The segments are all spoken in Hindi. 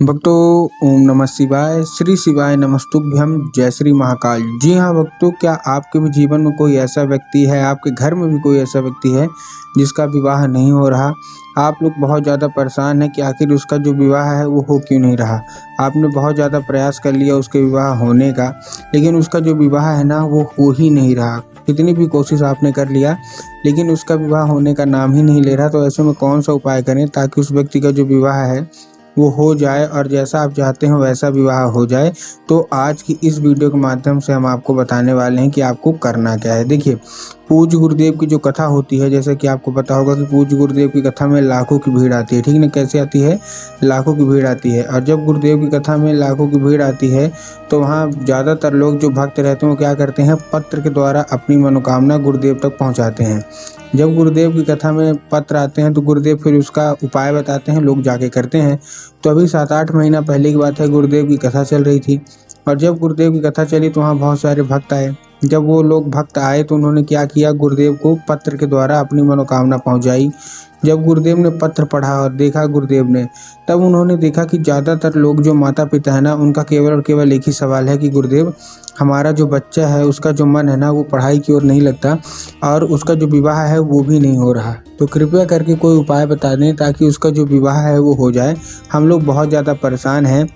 भक्तों, ओम नमः शिवाय, श्री शिवाय नमस्तुभ्यम, जय श्री महाकाल। जी हाँ भक्तों, क्या आपके भी जीवन में कोई ऐसा व्यक्ति है, आपके घर में भी कोई ऐसा व्यक्ति है जिसका विवाह नहीं हो रहा। आप लोग बहुत ज़्यादा परेशान हैं कि आखिर उसका जो विवाह है वो हो क्यों नहीं रहा। आपने बहुत ज़्यादा प्रयास कर लिया उसके विवाह होने का, लेकिन उसका जो विवाह है ना वो हो ही नहीं रहा। कितनी भी कोशिश आपने कर लिया लेकिन उसका विवाह होने का नाम ही नहीं ले रहा। तो ऐसे में कौन सा उपाय करें ताकि उस व्यक्ति का जो विवाह है वो हो जाए और जैसा आप चाहते हो वैसा विवाह हो जाए। तो आज की इस वीडियो के माध्यम से हम आपको बताने वाले हैं कि आपको करना क्या है। देखिए, पूज्य गुरुदेव की जो कथा होती है, जैसे कि आपको पता होगा कि पूज्य गुरुदेव की कथा में लाखों की भीड़ आती है, ठीक ना। कैसे आती है? लाखों की भीड़ आती है। और जब गुरुदेव की कथा में लाखों की भीड़ आती है तो वहाँ ज़्यादातर लोग जो भक्त रहते हैं वो क्या करते हैं, पत्र के द्वारा अपनी मनोकामना गुरुदेव तक पहुँचाते हैं। जब गुरुदेव की कथा में पत्र आते हैं तो गुरुदेव फिर उसका उपाय बताते हैं, लोग जाके करते हैं। तो अभी 7-8 महीना पहले की बात है, गुरुदेव की कथा चल रही थी और जब गुरुदेव की कथा चली तो वहाँ बहुत सारे भक्त आए। जब वो लोग भक्त आए तो उन्होंने क्या किया, गुरुदेव को पत्र के द्वारा अपनी मनोकामना पहुँचाई। जब गुरुदेव ने पत्र पढ़ा और देखा गुरुदेव ने, तब उन्होंने देखा कि ज़्यादातर लोग जो माता पिता है ना, उनका केवल और केवल एक ही सवाल है कि गुरुदेव, हमारा जो बच्चा है उसका जो मन है ना वो पढ़ाई की ओर नहीं लगता और उसका जो विवाह है वो भी नहीं हो रहा। तो कृपया करके कोई उपाय बता दें ताकि उसका जो विवाह है वो हो जाए। हम लोग बहुत ज़्यादा परेशान हैं।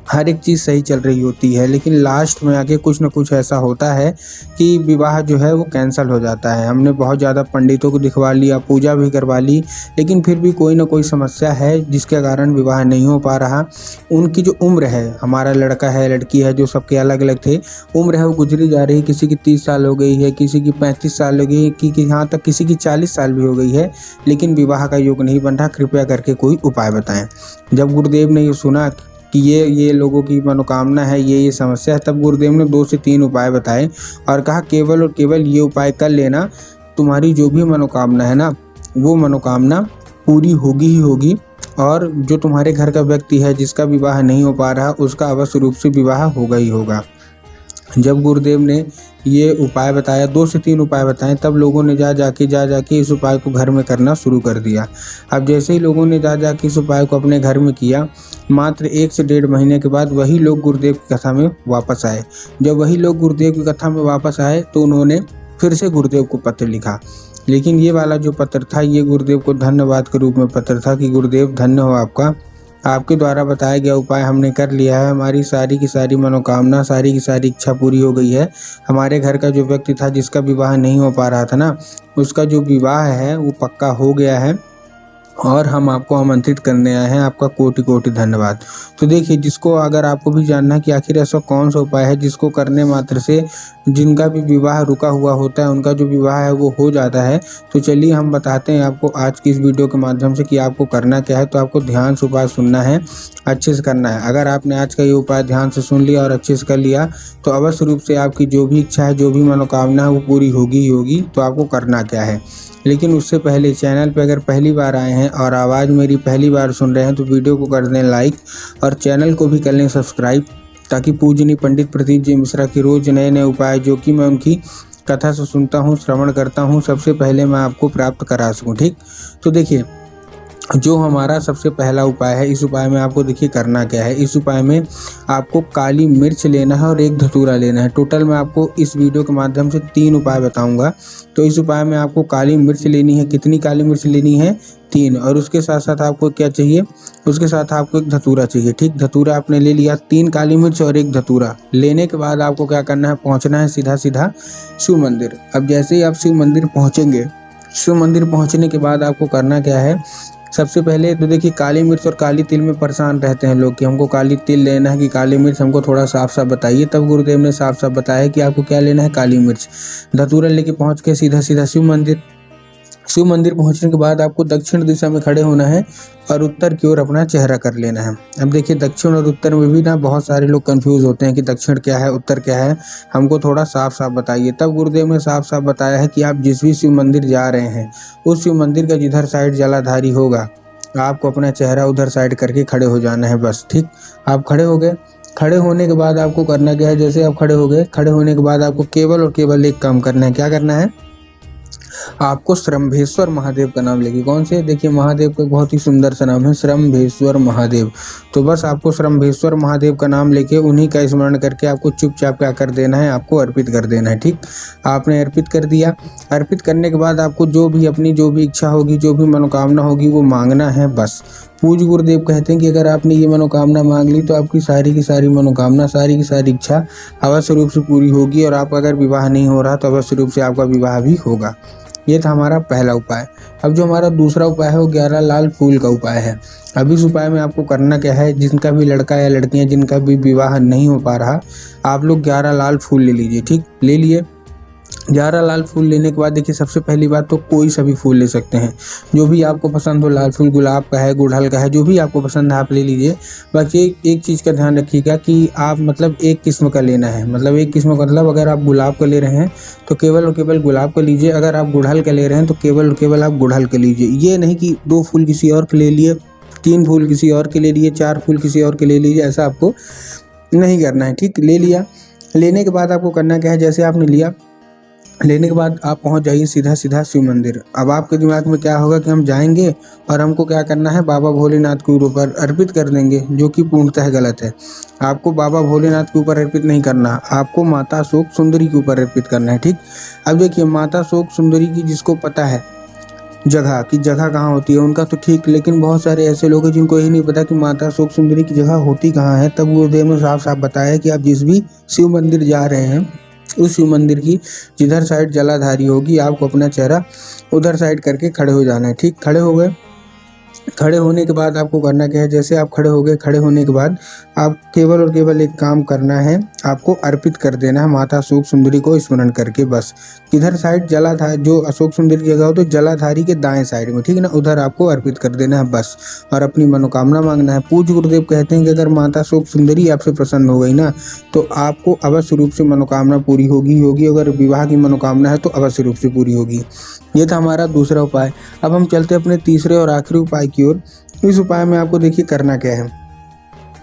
हर एक चीज़ सही चल रही होती है लेकिन लास्ट में आके कुछ न कुछ ऐसा होता है कि विवाह जो है वो कैंसिल हो जाता है। हमने बहुत ज़्यादा पंडितों को दिखवा लिया, पूजा भी करवा ली, लेकिन फिर भी कोई ना कोई समस्या है जिसके कारण विवाह नहीं हो पा रहा। उनकी जो उम्र है, हमारा लड़का है लड़की है जो सबके अलग अलग थे, उम्र है वो गुजरी जा रही है। किसी की 30 साल हो गई है, किसी की 35 साल हो गई है, कि यहाँ तक किसी की 40 साल भी हो गई है, लेकिन विवाह का योग नहीं बन रहा। कृपया करके कोई उपाय बताएं। जब गुरुदेव ने ये सुना कि ये लोगों की मनोकामना है, ये समस्या है, तब गुरुदेव ने 2 से 3 उपाय बताए और कहा केवल और केवल ये उपाय कर लेना, तुम्हारी जो भी मनोकामना है ना वो मनोकामना पूरी होगी ही होगी। और जो तुम्हारे घर का व्यक्ति है जिसका विवाह नहीं हो पा रहा उसका अवश्य रूप से विवाह होगा ही होगा। जब गुरुदेव ने ये उपाय बताया, 2 से 3 उपाय बताए, तब लोगों ने जा जाके इस उपाय को घर में करना शुरू कर दिया। अब जैसे ही लोगों ने जा जाके इस उपाय को अपने घर में किया, मात्र 1 से 1.5 महीने के बाद वही लोग गुरुदेव की कथा में वापस आए। जब वही लोग गुरुदेव की कथा में वापस आए तो उन्होंने फिर से गुरुदेव को पत्र लिखा, लेकिन ये वाला जो पत्र था ये गुरुदेव को धन्यवाद के रूप में पत्र था कि गुरुदेव धन्य हो आपका, आपके द्वारा बताया गया उपाय हमने कर लिया है, हमारी सारी की सारी मनोकामना, सारी की सारी इच्छा पूरी हो गई है। हमारे घर का जो व्यक्ति था जिसका विवाह नहीं हो पा रहा था ना, उसका जो विवाह है वो पक्का हो गया है और हम आपको आमंत्रित करने आए हैं। आपका कोटि कोटि धन्यवाद। तो देखिए, जिसको अगर आपको भी जानना है कि आखिर ऐसा कौन सा उपाय है जिसको करने मात्र से जिनका भी विवाह रुका हुआ होता है उनका जो विवाह है वो हो जाता है, तो चलिए हम बताते हैं आपको आज की इस वीडियो के माध्यम से कि आपको करना क्या है। तो आपको ध्यान से उपाय सुनना है, अच्छे से करना है। अगर आपने आज का ये उपाय ध्यान से सुन लिया और अच्छे से कर लिया तो अवश्य रूप से आपकी जो भी इच्छा है, जो भी मनोकामना है वो पूरी होगी ही होगी। तो आपको करना क्या है, लेकिन उससे पहले चैनल पे अगर पहली बार आए हैं और आवाज़ मेरी पहली बार सुन रहे हैं तो वीडियो को कर दें लाइक और चैनल को भी कर लें सब्सक्राइब, ताकि पूजनीय पंडित प्रदीप जी मिश्रा के रोज़ नए नए उपाय जो कि मैं उनकी कथा से सुनता हूँ, श्रवण करता हूँ, सबसे पहले मैं आपको प्राप्त करा सकूँ। ठीक, तो देखिए, जो हमारा सबसे पहला उपाय है, इस उपाय में आपको देखिए करना क्या है। इस उपाय में आपको काली मिर्च लेना है और 1 धतूरा लेना है। टोटल मैं आपको इस वीडियो के माध्यम से 3 उपाय बताऊंगा। तो इस उपाय में आपको काली मिर्च लेनी है। कितनी काली मिर्च लेनी है? 3। और उसके साथ साथ आपको क्या चाहिए? उसके साथ आपको 1 धतूरा चाहिए। ठीक, धतूरा आपने ले लिया, 3 काली मिर्च और 1 धतूरा लेने के बाद आपको क्या करना है, पहुँचना है सीधा सीधा शिव मंदिर। अब जैसे ही आप शिव मंदिर पहुँचेंगे, शिव मंदिर पहुँचने के बाद आपको करना क्या है, सबसे पहले तो देखिए, काली मिर्च और काली तिल में परेशान रहते हैं लोग कि हमको काली तिल लेना है कि काली मिर्च, हमको थोड़ा साफ साफ बताइए। तब गुरुदेव ने साफ साफ बताया कि आपको क्या लेना है, काली मिर्च। धतूरा लेके पहुंच के सीधा सीधा शिव मंदिर। शिव मंदिर पहुंचने के बाद आपको दक्षिण दिशा में खड़े होना है और उत्तर की ओर अपना चेहरा कर लेना है। अब देखिए, दक्षिण और उत्तर में भी ना बहुत सारे लोग कंफ्यूज होते हैं कि दक्षिण क्या है, उत्तर क्या है, हमको थोड़ा साफ साफ बताइए। तब गुरुदेव ने साफ साफ बताया है कि आप जिस भी शिव मंदिर जा रहे हैं उस शिव मंदिर का जिधर साइड जलाधारी होगा आपको अपना चेहरा उधर साइड करके खड़े हो जाना है बस। ठीक, आप खड़े हो गए। खड़े होने के बाद आपको करना क्या है, जैसे आप खड़े हो गए, खड़े होने के बाद आपको केवल और केवल एक काम करना है। क्या करना है? आपको श्रम्भेश्वर महादेव का नाम लेके, कौन से, देखिए महादेव का बहुत ही सुंदर सा नाम है श्रम्भेश्वर महादेव। तो बस आपको श्रम्भेश्वर महादेव का नाम लेके उन्हीं का स्मरण करके आपको चुपचाप क्या कर देना है, आपको अर्पित कर देना है। ठीक, आपने अर्पित कर दिया। अर्पित करने के बाद आपको जो भी अपनी जो भी इच्छा होगी, जो भी मनोकामना होगी वो मांगना है बस। पूज्य गुरुदेव कहते हैं कि अगर आपने ये मनोकामना मांग ली तो आपकी सारी की सारी मनोकामना, सारी की सारी इच्छा अवश्य रूप से पूरी होगी, और आपका अगर विवाह नहीं हो रहा तो अवश्य रूप से आपका विवाह भी होगा। ये था हमारा पहला उपाय। अब जो हमारा दूसरा उपाय है वो 11 लाल फूल का उपाय है। अब इस उपाय में आपको करना क्या है, जिनका भी लड़का या लड़कियां जिनका भी विवाह नहीं हो पा रहा, आप लोग 11 लाल फूल ले लीजिए। ठीक, ले लिए। 11 लाल फूल लेने के बाद देखिए सबसे पहली बात तो कोई सा भी फूल ले सकते हैं, जो भी आपको पसंद हो। लाल फूल गुलाब का है, गुड़हल का है, जो भी आपको पसंद है आप ले लीजिए। बाकी एक चीज़ का ध्यान रखिएगा कि आप मतलब एक किस्म का लेना है, मतलब एक किस्म का मतलब अगर आप गुलाब का ले रहे हैं तो केवल और केवल गुलाब का लीजिए, अगर आप गुड़हल का ले रहे हैं तो केवल और केवल आप गुड़हल का लीजिए। ये नहीं कि 2 फूल किसी और के ले लिए, 3 फूल किसी और के ले लिए, 4 फूल किसी और के ले लीजिए, ऐसा आपको नहीं करना है। ठीक, ले लिया। लेने के बाद आपको करना क्या है, जैसे आपने लिया, लेने के बाद आप पहुंच जाइए सीधा सीधा शिव मंदिर। अब आपके दिमाग में क्या होगा कि हम जाएंगे और हमको क्या करना है, बाबा भोलेनाथ के ऊपर अर्पित कर देंगे, जो कि पूर्णतः गलत है। आपको बाबा भोलेनाथ के ऊपर अर्पित नहीं करना, आपको माता अशोक सुंदरी के ऊपर अर्पित करना है। ठीक, अब देखिए माता अशोक सुंदरी की जिसको पता है जगह की, जगह कहाँ होती है उनका तो ठीक, लेकिन बहुत सारे ऐसे लोग हैं जिनको यही नहीं पता कि माता अशोक सुंदरी की जगह होती कहाँ है। तब गुरुदेव ने साफ साफ बताया कि आप जिस भी शिव मंदिर जा रहे हैं उस शिव मंदिर की जिधर साइड जलाधारी होगी, आपको अपना चेहरा उधर साइड करके खड़े हो जाना है। ठीक, खड़े हो गए। खड़े होने के बाद आपको करना क्या है, जैसे आप खड़े हो गए, खड़े होने के बाद आप केवल और केवल एक काम करना है, आपको अर्पित कर देना है माता अशोक सुंदरी को स्मरण करके बस। किधर साइड, जलाधार, जो अशोक सुंदरी की जगह हो तो जलाधारी के दाएं साइड में, ठीक है ना, उधर आपको अर्पित कर देना है बस, और अपनी मनोकामना मांगना है। पूज्य गुरुदेव कहते हैं कि अगर माता अशोक सुंदरी आपसे प्रसन्न हो गई ना तो आपको अवश्य रूप से मनोकामना पूरी होगी। अगर विवाह की मनोकामना है तो अवश्य रूप से पूरी होगी। ये था हमारा दूसरा उपाय। अब हम चलते हैं अपने तीसरे और आखिरी उपाय की ओर। इस उपाय में आपको देखिए करना क्या है।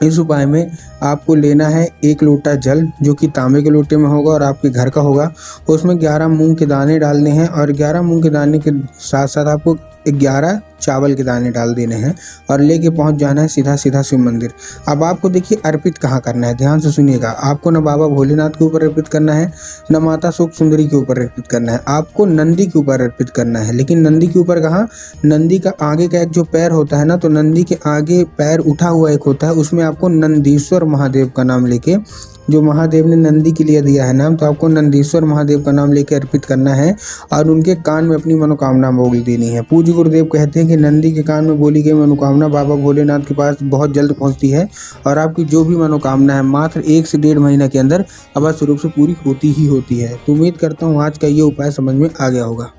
इस उपाय में आपको लेना है 1 लोटा जल, जो कि तांबे के लोटे में होगा और आपके घर का होगा। उसमें 11 मूंग के दाने डालने हैं, और 11 मूंग के दाने के साथ साथ आपको 11 चावल के दाने डाल देने हैं, और लेके पहुंच जाना है सीधा सीधा शिव मंदिर। अब आपको देखिए अर्पित कहाँ करना है, ध्यान से सुनिएगा। आपको न बाबा भोलेनाथ के ऊपर अर्पित करना है, न माता अशोक सुंदरी के ऊपर अर्पित करना है, आपको नंदी के ऊपर अर्पित करना है। लेकिन नंदी के ऊपर कहाँ, नंदी का आगे का एक जो पैर होता है ना, तो नंदी के आगे पैर उठा हुआ एक होता है, उसमें आपको नंदीश्वर महादेव का नाम लेके, जो महादेव ने नंदी के लिए दिया है नाम, तो आपको नंदीश्वर महादेव का नाम लेके अर्पित करना है, और उनके कान में अपनी मनोकामना बोल देनी है। पूज्य गुरुदेव कहते हैं कि नंदी के कान में बोली गई मनोकामना बाबा भोलेनाथ के पास बहुत जल्द पहुंचती है, और आपकी जो भी मनोकामना है मात्र 1 से 1.5 महीना के अंदर अवश्य रूप से पूरी होती ही होती है। तो उम्मीद करता हूँ आज का ये उपाय समझ में आ गया होगा।